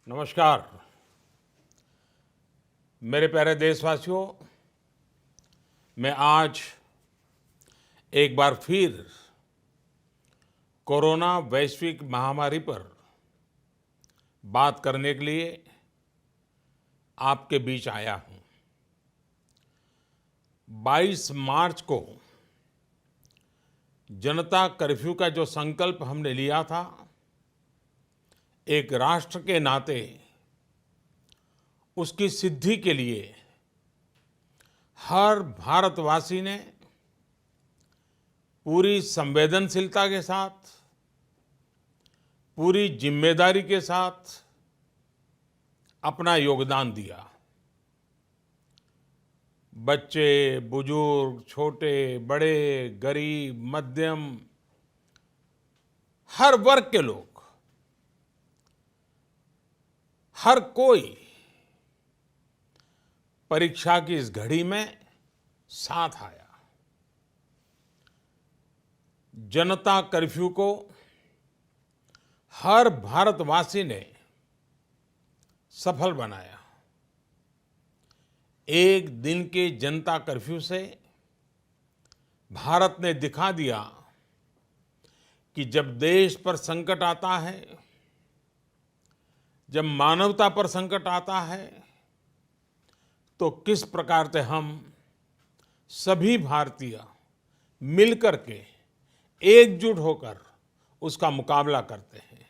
नमस्कार। मेरे प्यारे देशवासियों, मैं आज एक बार फिर कोरोना वैश्विक महामारी पर बात करने के लिए आपके बीच आया हूं। 22 मार्च को जनता कर्फ्यू का जो संकल्प हमने लिया था, एक राष्ट्र के नाते उसकी सिद्धि के लिए हर भारतवासी ने पूरी संवेदनशीलता के साथ, पूरी जिम्मेदारी के साथ अपना योगदान दिया। बच्चे, बुजुर्ग, छोटे, बड़े, गरीब, मध्यम, हर वर्ग के लोग, हर कोई परीक्षा की इस घड़ी में साथ आया। जनता कर्फ्यू को हर भारतवासी ने सफल बनाया। एक दिन के जनता कर्फ्यू से भारत ने दिखा दिया कि जब देश पर संकट आता है, जब मानवता पर संकट आता है, तो किस प्रकार से हम सभी भारतीय मिलकर के एकजुट होकर उसका मुकाबला करते हैं।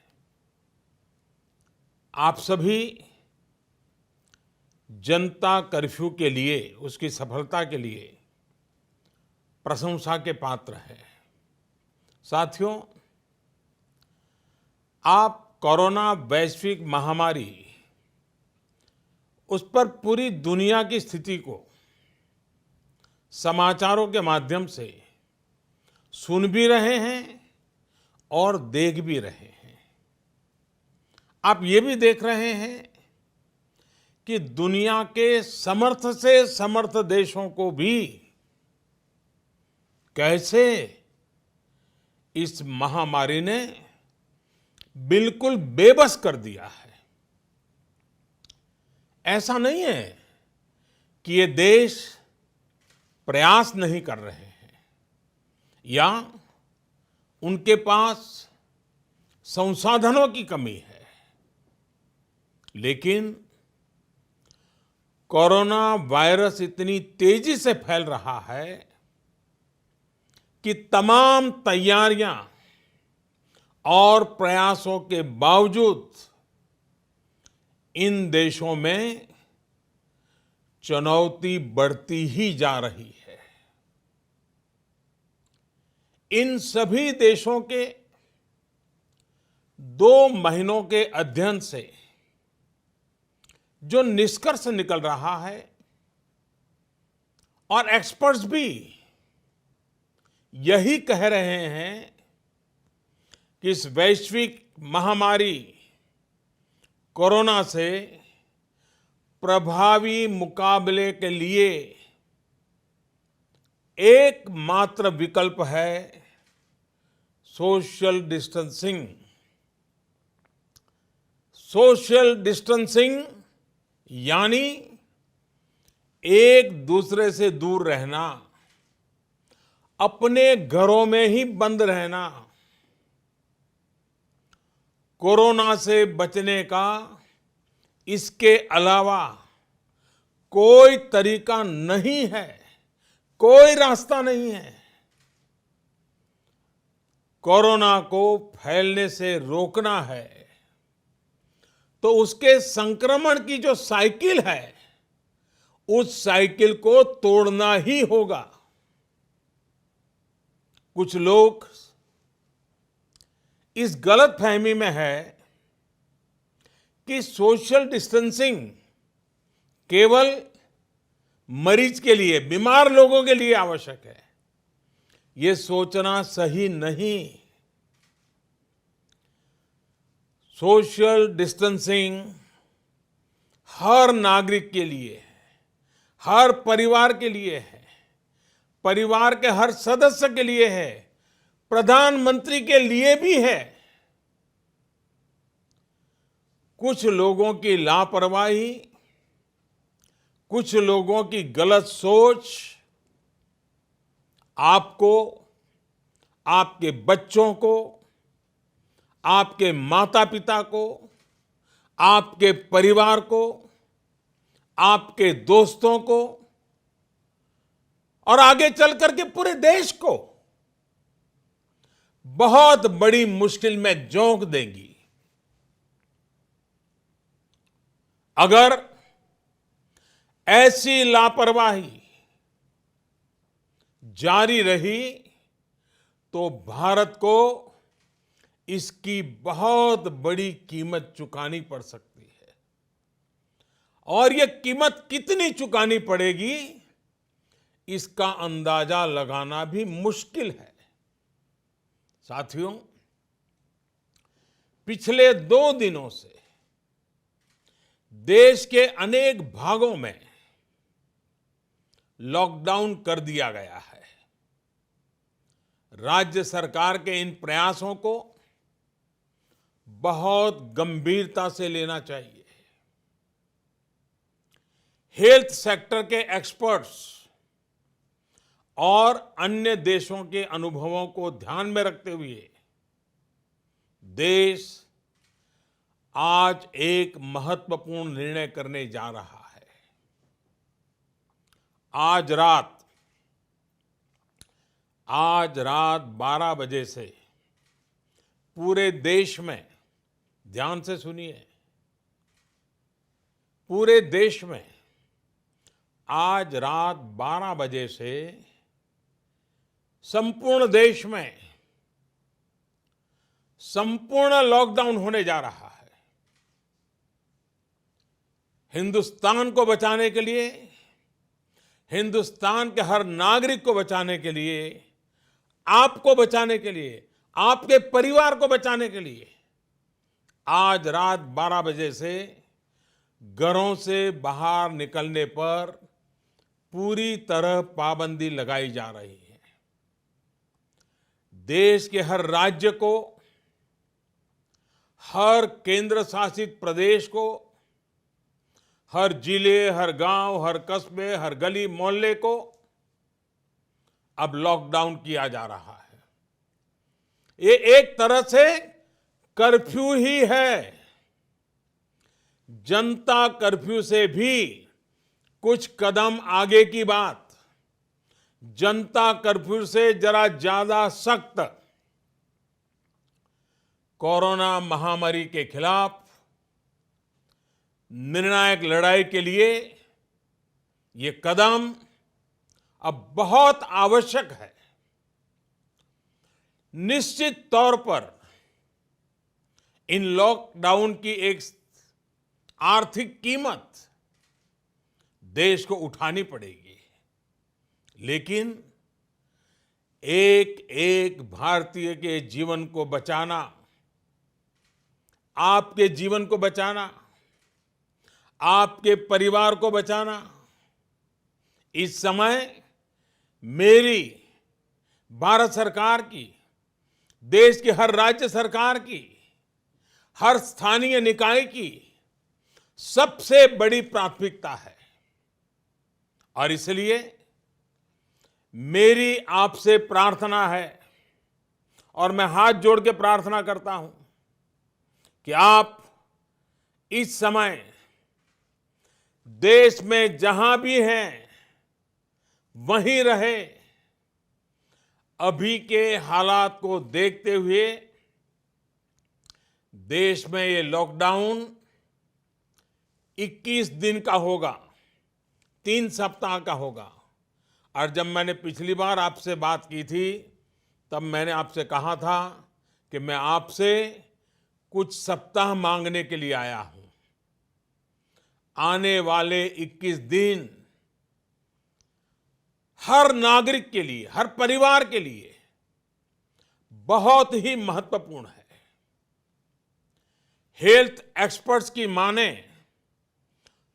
आप सभी जनता कर्फ्यू के लिए, उसकी सफलता के लिए प्रशंसा के पात्र हैं। साथियों, आप कोरोना वैश्विक महामारी, उस पर पूरी दुनिया की स्थिति को समाचारों के माध्यम से सुन भी रहे हैं और देख भी रहे हैं। आप ये भी देख रहे हैं कि दुनिया के समर्थ से समर्थ देशों को भी कैसे इस महामारी ने बिल्कुल बेबस कर दिया है। ऐसा नहीं है कि ये देश प्रयास नहीं कर रहे हैं या उनके पास संसाधनों की कमी है, लेकिन कोरोना वायरस इतनी तेजी से फैल रहा है कि तमाम तैयारियां और प्रयासों के बावजूद इन देशों में चुनौती बढ़ती ही जा रही है। इन सभी देशों के 2 महीनों के अध्ययन से जो निष्कर्ष निकल रहा है, और एक्सपर्ट्स भी यही कह रहे हैं कि इस वैश्विक महामारी कोरोना से प्रभावी मुकाबले के लिए एकमात्र विकल्प है सोशल डिस्टेंसिंग। सोशल डिस्टेंसिंग यानी एक दूसरे से दूर रहना, अपने घरों में ही बंद रहना। कोरोना से बचने का इसके अलावा कोई तरीका नहीं है, कोई रास्ता नहीं है। कोरोना को फैलने से रोकना है तो उसके संक्रमण की जो साइकिल है, उस साइकिल को तोड़ना ही होगा। कुछ लोग इस गलतफहमी में है कि सोशल डिस्टेंसिंग केवल मरीज के लिए, बीमार लोगों के लिए आवश्यक है। ये सोचना सही नहीं। सोशल डिस्टेंसिंग हर नागरिक के लिए है, हर परिवार के लिए है, परिवार के हर सदस्य के लिए है, प्रधानमंत्री के लिए भी है। कुछ लोगों की लापरवाही, कुछ लोगों की गलत सोच आपको, आपके बच्चों को, आपके माता-पिता को, आपके परिवार को, आपके दोस्तों को और आगे चल करके पूरे देश को बहुत बड़ी मुश्किल में झोंक देंगी। अगर ऐसी लापरवाही जारी रही तो भारत को इसकी बहुत बड़ी कीमत चुकानी पड़ सकती है। और यह कीमत कितनी चुकानी पड़ेगी, इसका अंदाजा लगाना भी मुश्किल है। साथियों, पिछले 2 दिनों से देश के अनेक भागों में लॉकडाउन कर दिया गया है। राज्य सरकार के इन प्रयासों को बहुत गंभीरता से लेना चाहिए। हेल्थ सेक्टर के एक्सपर्ट्स और अन्य देशों के अनुभवों को ध्यान में रखते हुए देश आज एक महत्वपूर्ण निर्णय करने जा रहा है। आज रात 12 बजे से पूरे देश में, ध्यान से सुनिए, पूरे देश में आज रात 12 बजे से संपूर्ण देश में संपूर्ण लॉकडाउन होने जा रहा है। हिंदुस्तान को बचाने के लिए, हिंदुस्तान के हर नागरिक को बचाने के लिए, आपको बचाने के लिए, आपके परिवार को बचाने के लिए आज रात 12 बजे से घरों से बाहर निकलने पर पूरी तरह पाबंदी लगाई जा रही है। देश के हर राज्य को, हर केंद्र शासित प्रदेश को, हर जिले, हर गांव, हर कस्बे, हर गली मोहल्ले को अब लॉकडाउन किया जा रहा है। ये एक तरह से कर्फ्यू ही है। जनता कर्फ्यू से भी कुछ कदम आगे की बात। जनता कर्फ्यू से जरा ज्यादा सख्त। कोरोना महामारी के खिलाफ निर्णायक लड़ाई के लिए ये कदम अब बहुत आवश्यक है। निश्चित तौर पर इन लॉकडाउन की एक आर्थिक कीमत देश को उठानी पड़ेगी, लेकिन एक एक भारतीय के जीवन को बचाना, आपके जीवन को बचाना, आपके परिवार को बचाना, इस समय मेरी, भारत सरकार की, देश की हर राज्य सरकार की, हर स्थानीय निकाय की सबसे बड़ी प्राथमिकता है। और इसलिए मेरी आपसे प्रार्थना है और मैं हाथ जोड़ के प्रार्थना करता हूं कि आप इस समय देश में जहां भी हैं वहीं रहे। अभी के हालात को देखते हुए देश में ये लॉकडाउन 21 दिन का होगा, 3 सप्ताह का होगा। और जब मैंने पिछली बार आपसे बात की थी तब मैंने आपसे कहा था कि मैं आपसे कुछ सप्ताह मांगने के लिए आया हूं। आने वाले 21 दिन हर नागरिक के लिए, हर परिवार के लिए बहुत ही महत्वपूर्ण है। हेल्थ एक्सपर्ट्स की माने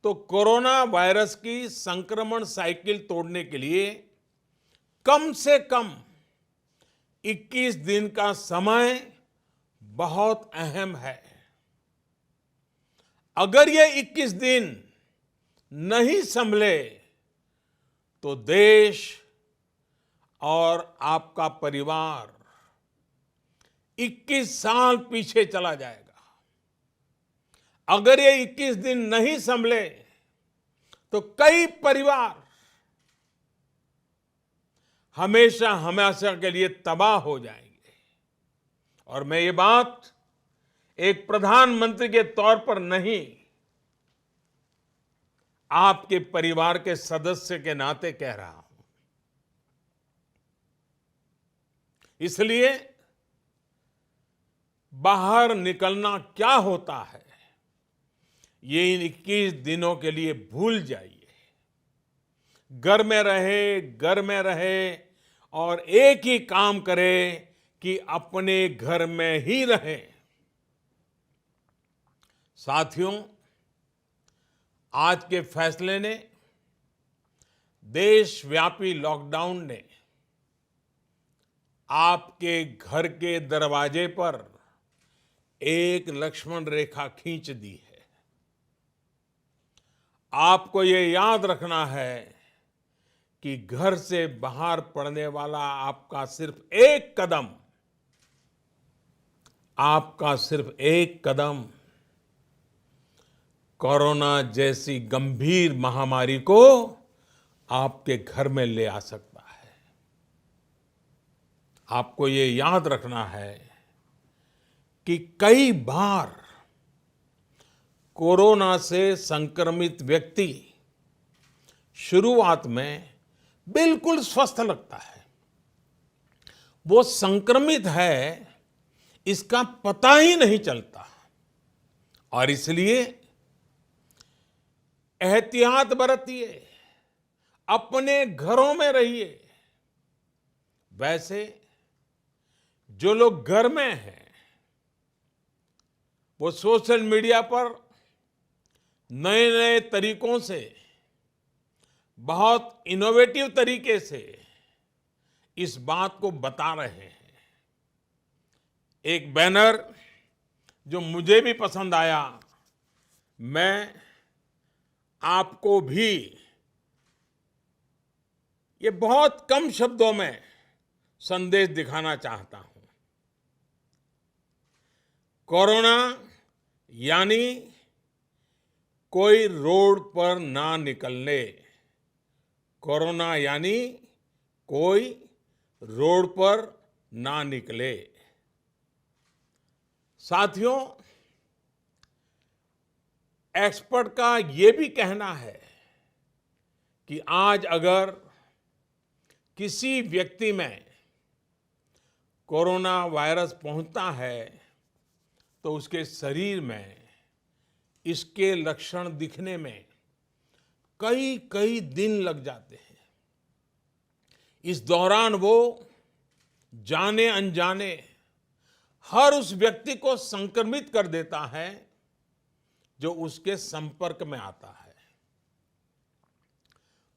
तो कोरोना वायरस की संक्रमण साइकिल तोड़ने के लिए कम से कम 21 दिन का समय बहुत अहम है। अगर ये 21 दिन नहीं संभले तो देश और आपका परिवार 21 साल पीछे चला जाएगा। अगर ये 21 दिन नहीं संभले तो कई परिवार हमेशा हमेशा के लिए तबाह हो जाएंगे। और मैं ये बात एक प्रधानमंत्री के तौर पर नहीं, आपके परिवार के सदस्य के नाते कह रहा हूं। इसलिए बाहर निकलना क्या होता है, ये इन 21 दिनों के लिए भूल जाइए। घर में रहे और एक ही काम करे कि अपने घर में ही रहे। साथियों, आज के फैसले ने, देशव्यापी लॉकडाउन ने आपके घर के दरवाजे पर एक लक्ष्मण रेखा खींच दी है। आपको ये याद रखना है कि घर से बाहर पड़ने वाला आपका सिर्फ एक कदम कोरोना जैसी गंभीर महामारी को आपके घर में ले आ सकता है। आपको ये याद रखना है कि कई बार कोरोना से संक्रमित व्यक्ति शुरुआत में बिल्कुल स्वस्थ लगता है। वो संक्रमित है इसका पता ही नहीं चलता, और इसलिए एहतियात बरतिए, अपने घरों में रहिए। वैसे जो लोग घर में हैं वो सोशल मीडिया पर नए नए तरीकों से, बहुत इनोवेटिव तरीके से इस बात को बता रहे हैं। एक बैनर जो मुझे भी पसंद आया, मैं आपको भी ये बहुत कम शब्दों में संदेश दिखाना चाहता हूं। कोरोना यानी कोई रोड पर ना निकलने। कोरोना यानी कोई रोड पर ना निकले। साथियों, एक्सपर्ट का ये भी कहना है कि आज अगर किसी व्यक्ति में कोरोना वायरस पहुंचता है तो उसके शरीर में इसके लक्षण दिखने में कई दिन लग जाते हैं। इस दौरान वो जाने अनजाने हर उस व्यक्ति को संक्रमित कर देता है जो उसके संपर्क में आता है।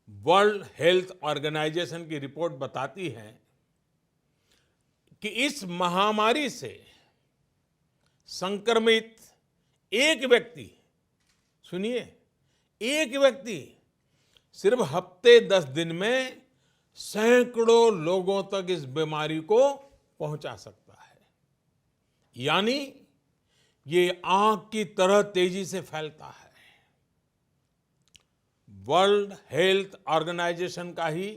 वर्ल्ड हेल्थ ऑर्गेनाइजेशन की रिपोर्ट बताती है कि इस महामारी से संक्रमित एक व्यक्ति, सुनिए, एक व्यक्ति सिर्फ हफ्ते 10 दिन में सैकड़ों लोगों तक इस बीमारी को पहुंचा सकता है। यानी ये आग की तरह तेजी से फैलता है। वर्ल्ड हेल्थ ऑर्गेनाइजेशन का ही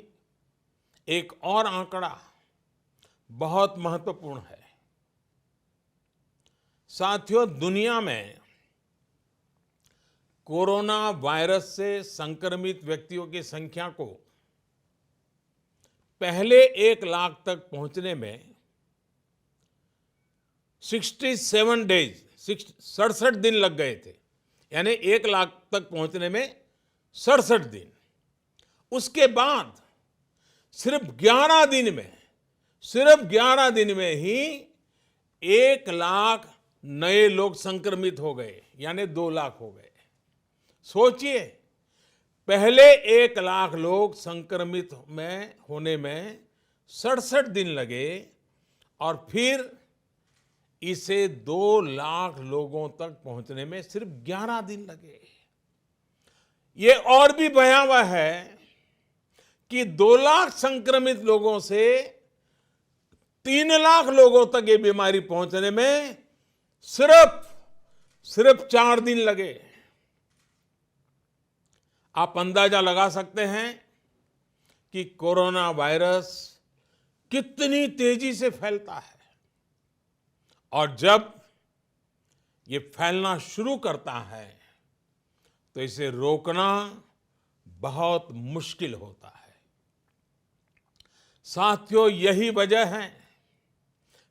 एक और आंकड़ा बहुत महत्वपूर्ण है। साथियों, दुनिया में कोरोना वायरस से संक्रमित व्यक्तियों की संख्या को पहले 1 लाख तक पहुंचने में 67 डेज, 67 दिन लग गए थे। यानी 1 लाख तक पहुंचने में 67 दिन। उसके बाद सिर्फ 11 दिन में ही 1 लाख नए लोग संक्रमित हो गए, यानी 2 लाख हो गए। सोचिए, पहले 1 लाख लोग संक्रमित में होने में 67 दिन लगे, और फिर इसे 2 लाख लोगों तक पहुंचने में सिर्फ 11 दिन लगे। ये और भी भयावह है कि 2 लाख संक्रमित लोगों से 3 लाख लोगों तक ये बीमारी पहुंचने में सिर्फ 4 दिन लगे। आप अंदाजा लगा सकते हैं कि कोरोना वायरस कितनी तेजी से फैलता है और जब ये फैलना शुरू करता है तो इसे रोकना बहुत मुश्किल होता है। साथियों, यही वजह है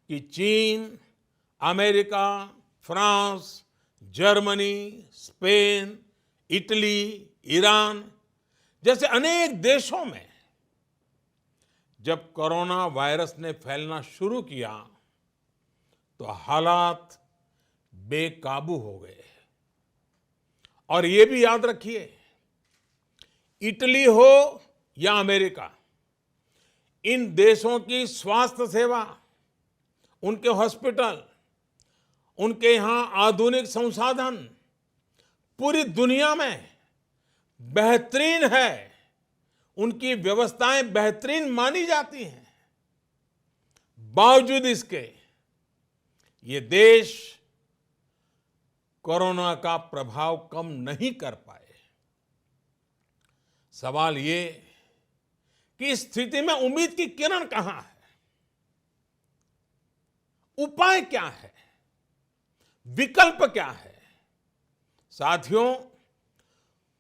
कि चीन, America, France, Germany, Spain, Italy, Iran जैसे अनेक देशों में जब कोरोना वायरस ने फैलना शुरू किया तो हालात बेकाबू हो गए। और ये भी याद रखिए, इटली हो या अमेरिका, इन देशों की स्वास्थ्य सेवा, उनके हॉस्पिटल, उनके यहां आधुनिक संसाधन पूरी दुनिया में बेहतरीन है। उनकी व्यवस्थाएं बेहतरीन मानी जाती हैं। बावजूद इसके ये देश कोरोना का प्रभाव कम नहीं कर पाए। सवाल ये कि इस स्थिति में उम्मीद की किरण कहां है? उपाय क्या है? विकल्प क्या है? साथियों,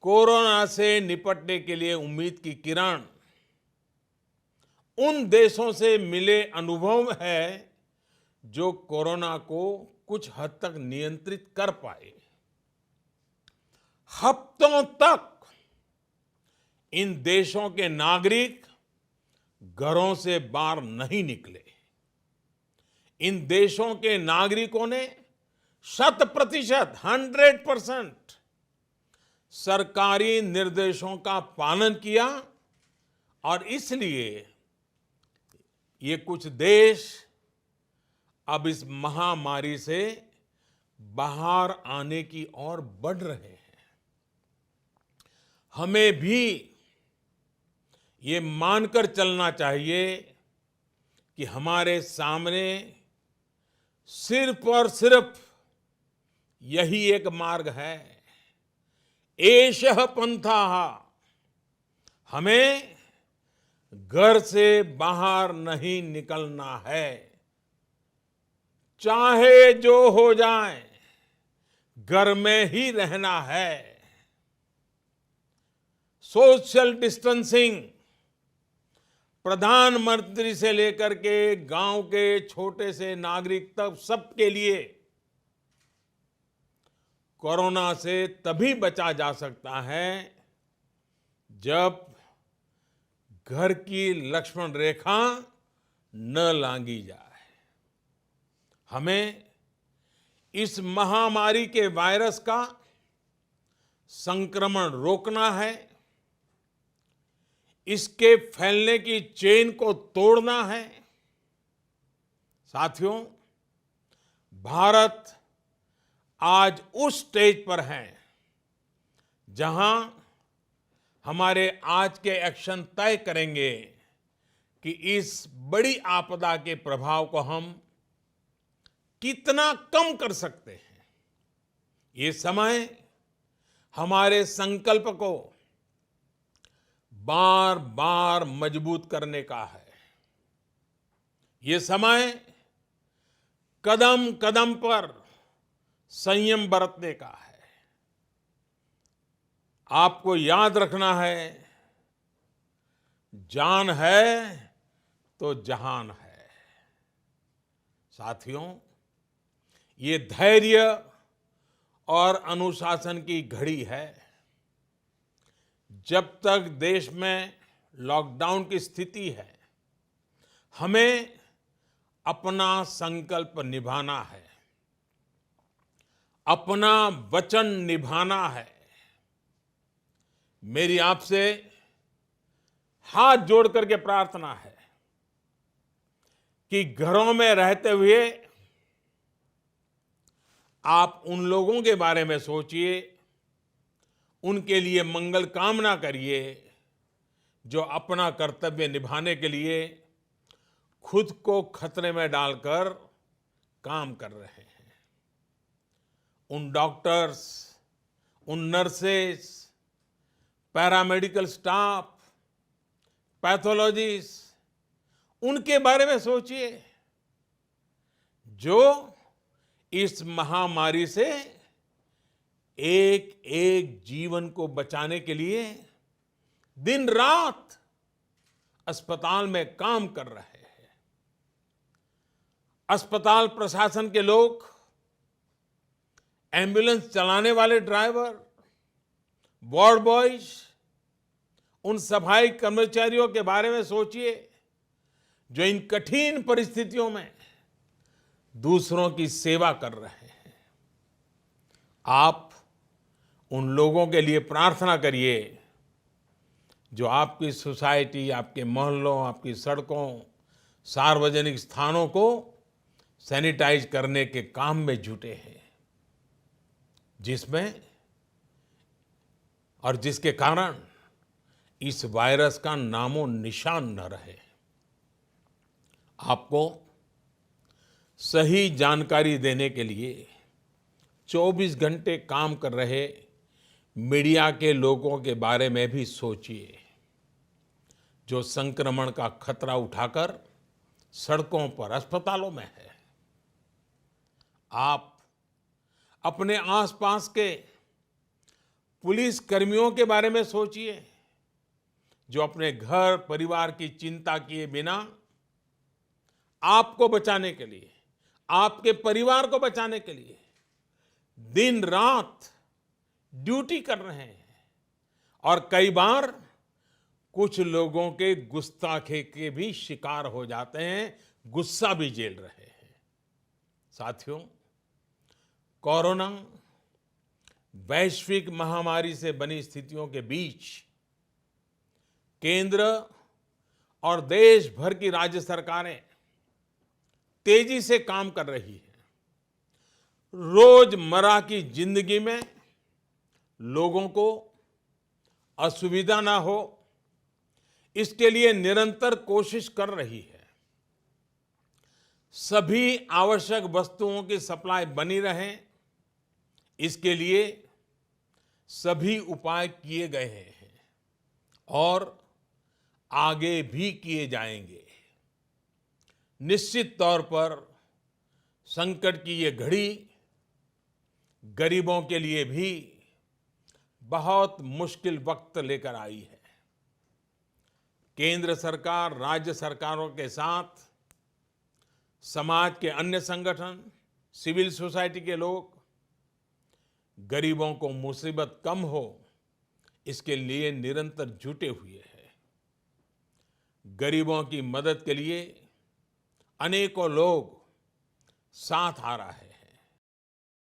कोरोना से निपटने के लिए उम्मीद की किरण उन देशों से मिले अनुभव है जो कोरोना को कुछ हद तक नियंत्रित कर पाए। हफ्तों तक इन देशों के नागरिक घरों से बाहर नहीं निकले। इन देशों के नागरिकों ने 100% सरकारी निर्देशों का पालन किया और इसलिए ये कुछ देश अब इस महामारी से बाहर आने की ओर बढ़ रहे हैं। हमें भी ये मानकर चलना चाहिए कि हमारे सामने सिर्फ और सिर्फ यही एक मार्ग है, एषः पंथः। हमें घर से बाहर नहीं निकलना है, चाहे जो हो जाए घर में ही रहना है। सोशल डिस्टेंसिंग प्रधानमंत्री से लेकर के गांव के छोटे से नागरिक तक सबके लिए कोरोना से तभी बचा जा सकता है जब घर की लक्ष्मण रेखा न लांघी जाए। हमें इस महामारी के वायरस का संक्रमण रोकना है, इसके फैलने की चेन को तोड़ना है। साथियों, भारत आज उस स्टेज पर है जहां हमारे आज के एक्शन तय करेंगे कि इस बड़ी आपदा के प्रभाव को हम कितना कम कर सकते हैं। ये समय हमारे संकल्प को बार बार मजबूत करने का है। ये समय कदम कदम पर संयम बरतने का है। आपको याद रखना है, जान है तो जहान है। साथियों, ये धैर्य और अनुशासन की घड़ी है। जब तक देश में लॉकडाउन की स्थिति है, हमें अपना संकल्प निभाना है, अपना वचन निभाना है। मेरी आपसे हाथ जोड़ करके प्रार्थना है कि घरों में रहते हुए आप उन लोगों के बारे में सोचिए, उनके लिए मंगल कामना करिए जो अपना कर्तव्य निभाने के लिए खुद को खतरे में डालकर काम कर रहे हैं। उन डॉक्टर्स, उन नर्सेस, पैरामेडिकल स्टाफ, पैथोलॉजिस्ट, उनके बारे में सोचिए जो इस महामारी से एक एक जीवन को बचाने के लिए दिन रात अस्पताल में काम कर रहे हैं। अस्पताल प्रशासन के लोग, एम्बुलेंस चलाने वाले ड्राइवर, वार्ड बॉयज, उन सफाई कर्मचारियों के बारे में सोचिए जो इन कठिन परिस्थितियों में दूसरों की सेवा कर रहे हैं। आप उन लोगों के लिए प्रार्थना करिए जो आपकी सोसाइटी, आपके मोहल्लों, आपकी सड़कों, सार्वजनिक स्थानों को सैनिटाइज करने के काम में जुटे हैं, जिसमें और जिसके कारण इस वायरस का नामो निशान न रहे। आपको सही जानकारी देने के लिए 24 घंटे काम कर रहे मीडिया के लोगों के बारे में भी सोचिए जो संक्रमण का खतरा उठाकर सड़कों पर, अस्पतालों में है। आप अपने आसपास के पुलिस कर्मियों के बारे में सोचिए जो अपने घर परिवार की चिंता किए बिना आपको बचाने के लिए, आपके परिवार को बचाने के लिए दिन रात ड्यूटी कर रहे हैं और कई बार कुछ लोगों के गुस्ताखी के भी शिकार हो जाते हैं, गुस्सा भी झेल रहे हैं। साथियों, कोरोना वैश्विक महामारी से बनी स्थितियों के बीच केंद्र और देश भर की राज्य सरकारें तेजी से काम कर रही हैं। रोजमर्रा की जिंदगी में लोगों को असुविधा ना हो, इसके लिए निरंतर कोशिश कर रही है। सभी आवश्यक वस्तुओं की सप्लाई बनी रहे, इसके लिए सभी उपाय किए गए हैं और आगे भी किए जाएंगे। निश्चित तौर पर संकट की ये घड़ी गरीबों के लिए भी बहुत मुश्किल वक्त लेकर आई है। केंद्र सरकार, राज्य सरकारों के साथ समाज के अन्य संगठन, सिविल सोसाइटी के लोग गरीबों को मुसीबत कम हो, इसके लिए निरंतर जुटे हुए हैं। गरीबों की मदद के लिए अनेकों लोग साथ आ रहे हैं।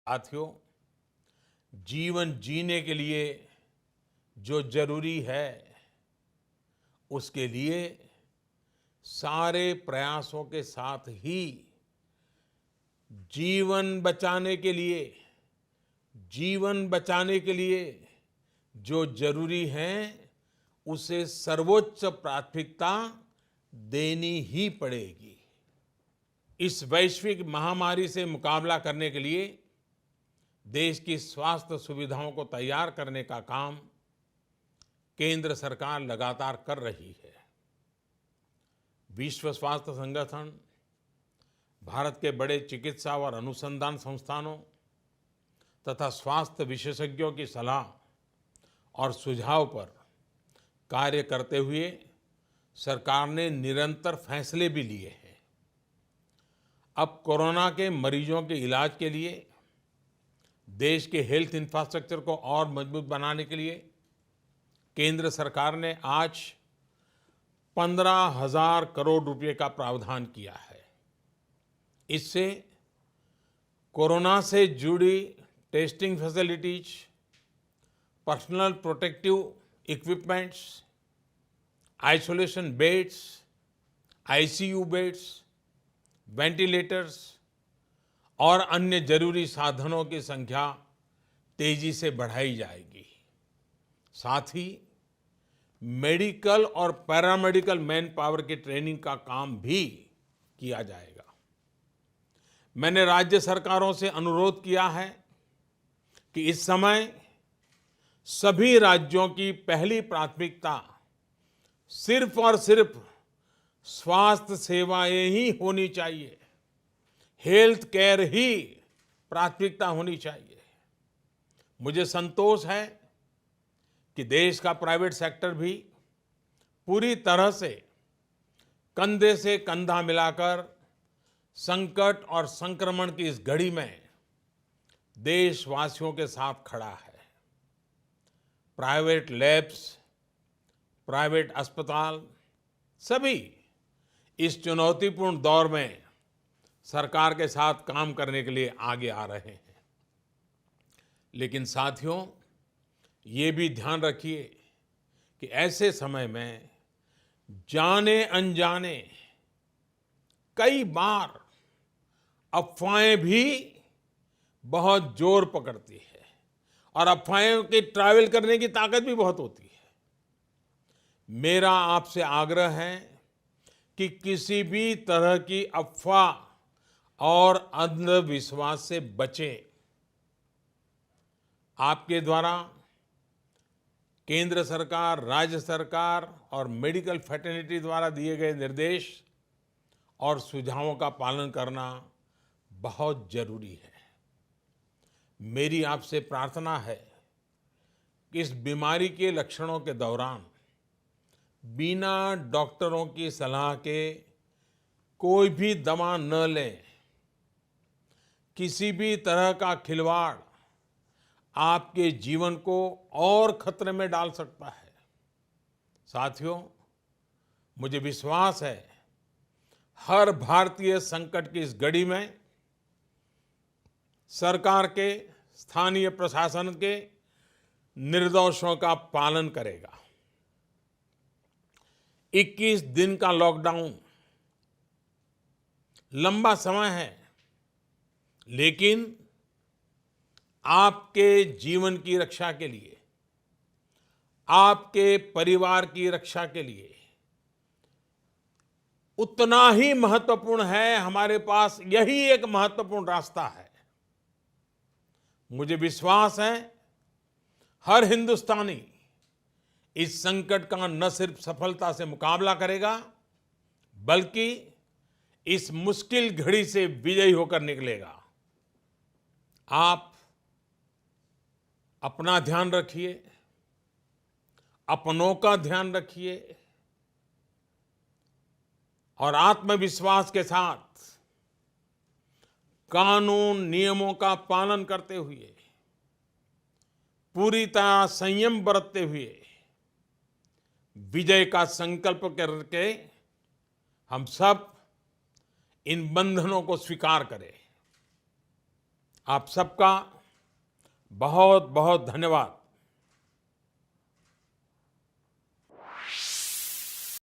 साथियों, जीवन जीने के लिए जो जरूरी है, उसके लिए सारे प्रयासों के साथ ही जीवन बचाने के लिए जो जरूरी है उसे सर्वोच्च प्राथमिकता देनी ही पड़ेगी। इस वैश्विक महामारी से मुकाबला करने के लिए देश की स्वास्थ्य सुविधाओं को तैयार करने का काम केंद्र सरकार लगातार कर रही है। विश्व स्वास्थ्य संगठन, भारत के बड़े चिकित्सा और अनुसंधान संस्थानों तथा स्वास्थ्य विशेषज्ञों की सलाह और सुझाव पर कार्य करते हुए सरकार ने निरंतर फैसले भी लिए हैं। अब कोरोना के मरीजों के इलाज के लिए देश के हेल्थ इंफ्रास्ट्रक्चर को और मजबूत बनाने के लिए केंद्र सरकार ने आज 15,000 करोड़ रुपए का प्रावधान किया है। इससे कोरोना से जुड़ी testing facilities, personal protective equipments, isolation beds, ICU beds, ventilators और अन्य जरूरी साधनों की संख्या तेजी से बढ़ाई जाएगी। साथ ही मेडिकल और पैरामेडिकल मैन पावर की ट्रेनिंग का काम भी किया जाएगा। मैंने राज्य सरकारों से अनुरोध किया है कि इस समय सभी राज्यों की पहली प्राथमिकता सिर्फ और सिर्फ स्वास्थ्य सेवाएं ही होनी चाहिए, हेल्थ केयर ही प्राथमिकता होनी चाहिए। मुझे संतोष है कि देश का प्राइवेट सेक्टर भी पूरी तरह से कंधे से कंधा मिलाकर संकट और संक्रमण की इस घड़ी में देशवासियों के साथ खड़ा है। प्राइवेट लैब्स, प्राइवेट अस्पताल सभी इस चुनौतीपूर्ण दौर में सरकार के साथ काम करने के लिए आगे आ रहे हैं। लेकिन साथियों, ये भी ध्यान रखिए कि ऐसे समय में जाने अनजाने कई बार अफवाहें भी बहुत जोर पकड़ती है और अफवाहों की ट्रैवल करने की ताकत भी बहुत होती है। मेरा आपसे आग्रह है कि किसी भी तरह की अफवाह और अंधविश्वास से बचें। आपके द्वारा केंद्र सरकार, राज्य सरकार और मेडिकल फ्रेटर्निटी द्वारा दिए गए निर्देश और सुझावों का पालन करना बहुत जरूरी है। मेरी आपसे प्रार्थना है कि इस बीमारी के लक्षणों के दौरान बिना डॉक्टरों की सलाह के कोई भी दवा न लें। किसी भी तरह का खिलवाड़ आपके जीवन को और खतरे में डाल सकता है। साथियों, मुझे विश्वास है हर भारतीय संकट की इस घड़ी में सरकार के, स्थानीय प्रशासन के निर्देशों का पालन करेगा। 21 दिन का लॉकडाउन लंबा समय है, लेकिन आपके जीवन की रक्षा के लिए, आपके परिवार की रक्षा के लिए उतना ही महत्वपूर्ण है। हमारे पास यही एक महत्वपूर्ण रास्ता है। मुझे विश्वास है हर हिंदुस्तानी इस संकट का न सिर्फ सफलता से मुकाबला करेगा, बल्कि इस मुश्किल घड़ी से विजयी होकर निकलेगा। आप अपना ध्यान रखिए, अपनों का ध्यान रखिए और आत्मविश्वास के साथ कानून नियमों का पालन करते हुए, पूरी तरह संयम बरतते हुए विजय का संकल्प करके हम सब इन बंधनों को स्वीकार करें। आप सबका बहुत बहुत धन्यवाद।